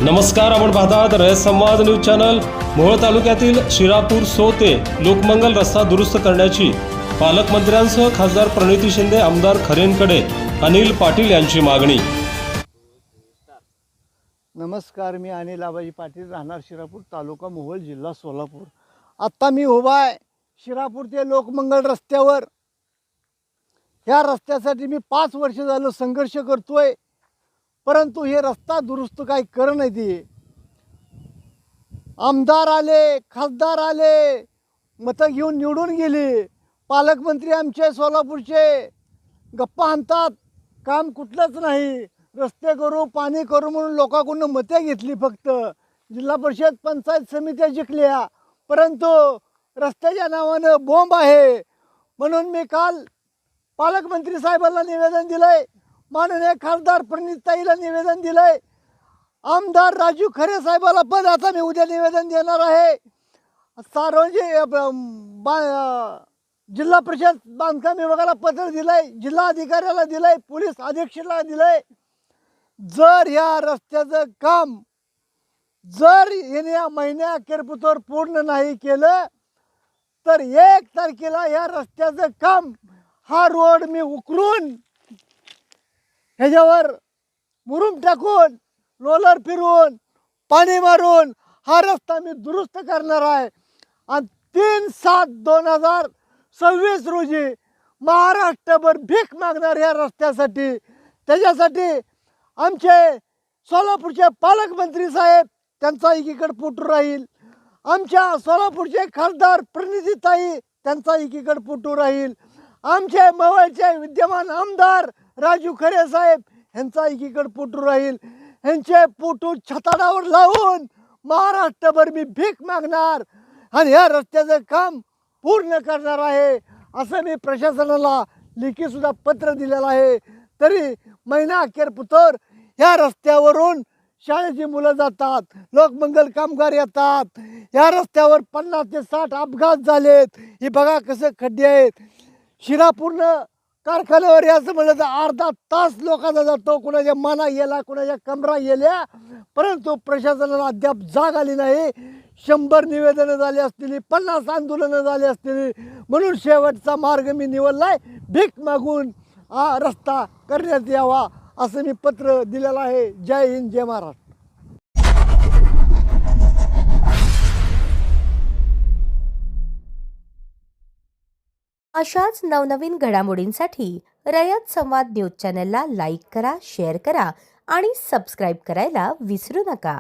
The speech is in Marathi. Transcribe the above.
नमस्कार, आपण पाहतात रयत संवाद न्यूज चॅनल। मोहोळ तालुक्यातील शिरापूर सोते लोकमंगल रस्ता दुरुस्त करण्याची पालकमंत्र्यांसह खासदार प्रणिती शिंदे, आमदार खरेंकडे अनिल पाटील यांची मागणी। नमस्कार, मी अनिल आबाजी पाटील, राहणार शिरापूर, तालुका मोहोळ, जिल्हा सोलापूर। आता मी उभा आहे शिरापूर ते लोकमंगल रस्त्यावर। ह्या रस्त्यासाठी मी 5 वर्ष झालं संघर्ष करतोय, परंतु हे रस्ता दुरुस्त काही करत नाही ते। आमदार आले, खासदार आले, मतं घेऊन निवडून गेले, पालकमंत्री आमचे सोलापूरचे गप्पा आणतात, काम कुठलंच नाही। रस्ते करू, पाणी करू म्हणून लोकांकडून मते घेतली, फक्त जिल्हा परिषद पंचायत समित्या जिंकल्या, परंतु रस्त्याच्या नावानं बॉम्ब आहे। म्हणून मी काल पालकमंत्री साहेबांना निवेदन दिलंय, माननीय खासदार प्रणितीताईला निवेदन दिलंय, आमदार राजू खरे साहेबाला पण आता मी उद्या निवेदन देणार आहे। सार्वजनिक जिल्हा परिषद बांधकाम विभागाला पत्र दिलंय, जिल्हा अधिकाऱ्याला दिलंय, पोलीस अधीक्षकाला दिलंय। जर या रस्त्याचं काम जर येण्या महिन्याअखेरपर्यंत पूर्ण नाही केलं तर 1 तारखेला या रस्त्याचं काम, हा रोड मी उकरून ह्याच्यावर मुरुम टाकून, रोलर फिरवून, पाणी मारून हा रस्ता मी दुरुस्त करणार आहे। आणि 3/7/2026 रोजी महाराष्ट्रभर भीक मागणार या रस्त्यासाठी। त्याच्यासाठी आमचे सोलापूरचे पालकमंत्री साहेब, त्यांचा एकीकडे पोटू राहील, आमच्या सोलापूरचे खासदार प्रणितीताई, त्यांचा एकीकडे पोटू राहील, आमचे मोहोळचे विद्यमान आमदार राजू खरे साहेब, ह्यांचा एकीकडे पोटू राहील। ह्यांचे पोटू छताडावर लावून महाराष्ट्रभर मी भीक मागणार आणि या रस्त्याचं काम पूर्ण करणार आहे, असं मी प्रशासनाला लेखीसुद्धा पत्र दिलेलं आहे। तरी महिना अखेर पुतर या रस्त्यावरून शाळेची मुलं जातात, लोकमंगल कामगार येतात, या रस्त्यावर 50 ते 60 अपघात झालेत। हे बघा कसं खड्डे आहेत। शिरापूरनं कारखान्यावर यायचं म्हणलं तर अर्धा तास लोकांचा जातो, कुणाच्या माना गेला, कुणाच्या कमरा गेल्या, परंतु प्रशासनाला अद्याप जाग आली नाही। 100 निवेदनं झाली असतील, 50 आंदोलनं झाली असतील, म्हणून शेवटचा मार्ग मी निवडलाय, भीक मागून हा रस्ता करण्यात यावा, असं मी पत्र दिलेलं आहे। जय हिंद, जय महाराष्ट्र। अशाच नवनवीन घडामोडींसाठी रयत संवाद न्यूज चॅनलला लाईक करा, शेअर करा आणि सबस्क्राईब करायला विसरू नका।